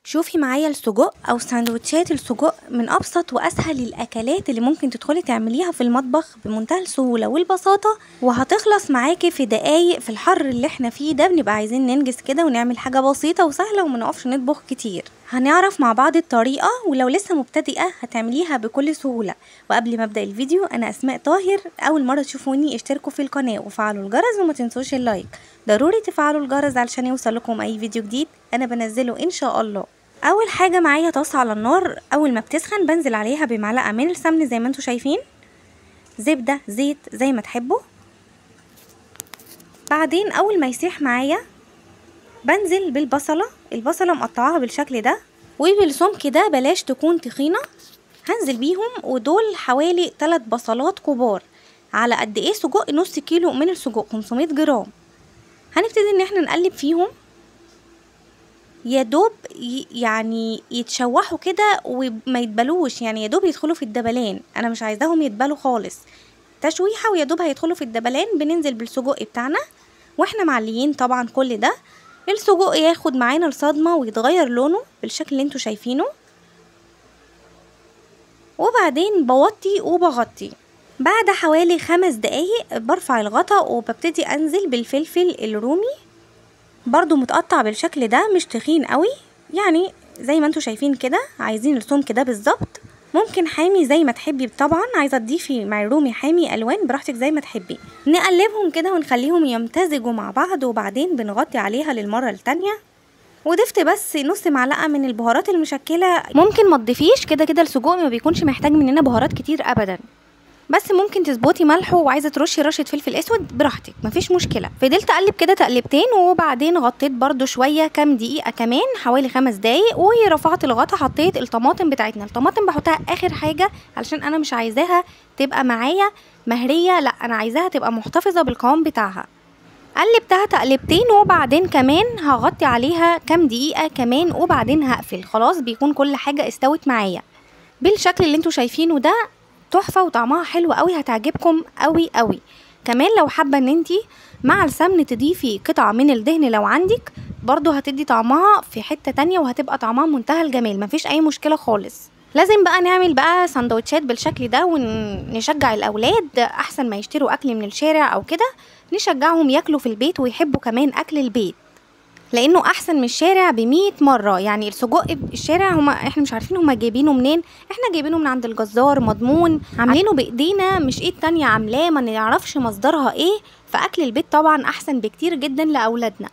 شوفي معايا السجق او سندوتشات السجق من ابسط واسهل الاكلات اللي ممكن تدخلي تعمليها في المطبخ بمنتهى السهوله والبساطه، وهتخلص معاكي في دقايق. في الحر اللي احنا فيه ده بنبقى عايزين ننجز كده ونعمل حاجه بسيطه وسهله وما نقفش نطبخ كتير. هنعرف مع بعض الطريقه، ولو لسه مبتدئه هتعمليها بكل سهوله. وقبل ما ابدا الفيديو، انا اسماء طاهر. اول مره تشوفوني اشتركوا في القناه وفعلوا الجرس وما تنسوش اللايك. ضروري تفعلوا الجرس علشان يوصل لكم اي فيديو جديد انا بنزله ان شاء الله. اول حاجه معايا طاسه على النار. اول ما بتسخن بنزل عليها بمعلقه من السمن زي ما انتم شايفين، زبده، زيت، زي ما تحبوا. بعدين اول ما يسيح معايا بنزل بالبصله. البصله مقطعاها بالشكل ده وبالسمك ده، بلاش تكون تخينه. هنزل بيهم، ودول حوالي 3 بصلات كبار على قد ايه سجق، نص كيلو من السجق 500 جرام. هنبتدي ان احنا نقلب فيهم يا دوب يعني يتشوحوا كده وما يتبلوش، يعني يا دوب يدخلوا في الدبلان. انا مش عايزاهم يتبلوا خالص، تشويحه ويا دوب هيدخلوا في الدبلان. بننزل بالسجق بتاعنا واحنا معليين طبعا كل ده. السجق ياخد معانا الصدمه ويتغير لونه بالشكل اللي انتوا شايفينه، وبعدين بوطي وبغطي. بعد حوالي 5 دقايق برفع الغطا وببتدي انزل بالفلفل الرومي، برضو متقطع بالشكل ده، مش تخين قوي، يعني زي ما انتوا شايفين كده. عايزين السمك ده بالظبط. ممكن حامي زي ما تحبي طبعا، عايزه تضيفي مع الرومي حامي الوان براحتك زي ما تحبي. نقلبهم كده ونخليهم يمتزجوا مع بعض، وبعدين بنغطي عليها للمره التانية. وضفت بس نص معلقه من البهارات المشكله، ممكن ما تضيفيش، كده كده السجق ما بيكونش محتاج مننا بهارات كتير ابدا، بس ممكن تظبطي ملحه، وعايزه ترشي رشه فلفل اسود براحتك مفيش مشكله. فضلت اقلب كده تقلبتين، وبعدين غطيت برده شويه كام دقيقه كمان، حوالي 5 دقايق، ورفعت الغطا. حطيت الطماطم بتاعتنا. الطماطم بحطها اخر حاجه علشان انا مش عايزاها تبقى معايا مهريه، لا انا عايزاها تبقى محتفظه بالقوام بتاعها. قلبتها تقلبتين، وبعدين كمان هغطي عليها كام دقيقه كمان، وبعدين هقفل. خلاص بيكون كل حاجه استوت معايا بالشكل اللي انتوا شايفينه ده. تحفه وطعمها حلو قوي، هتعجبكم قوي قوي. كمان لو حابه ان انتي مع السمن تضيفي قطعه من الدهن لو عندك، برضو هتدي طعمها في حته تانية وهتبقى طعمها منتهى الجمال، مفيش اي مشكله خالص. لازم بقى نعمل بقى سندوتشات بالشكل ده ونشجع الاولاد، احسن ما يشتروا اكل من الشارع او كده. نشجعهم ياكلوا في البيت ويحبوا كمان اكل البيت، لانه احسن من الشارع ب100 مره. يعني السجق الشارع احنا مش عارفين هما جايبينه منين، احنا جايبينه من عند الجزار مضمون، عاملينه بايدينا، مش ايد تانية عاملاه ما نعرفش مصدرها ايه. فاكل البيت طبعا احسن بكتير جدا لاولادنا.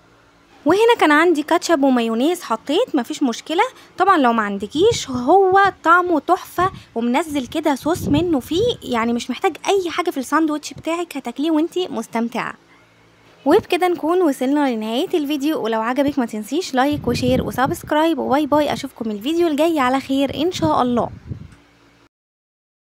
وهنا كان عندي كاتشب ومايونيز حطيت، مفيش مشكله طبعا. لو ما عندكيش، هو طعمه تحفه ومنزل كده صوص منه فيه، يعني مش محتاج اي حاجه في الساندوتش بتاعك، هتاكليه وانتي مستمتعه. وبكده نكون وصلنا لنهاية الفيديو، ولو عجبك ما تنسيش لايك وشير وسبسكرايب، وباي باي. اشوفكم الفيديو الجاي على خير ان شاء الله.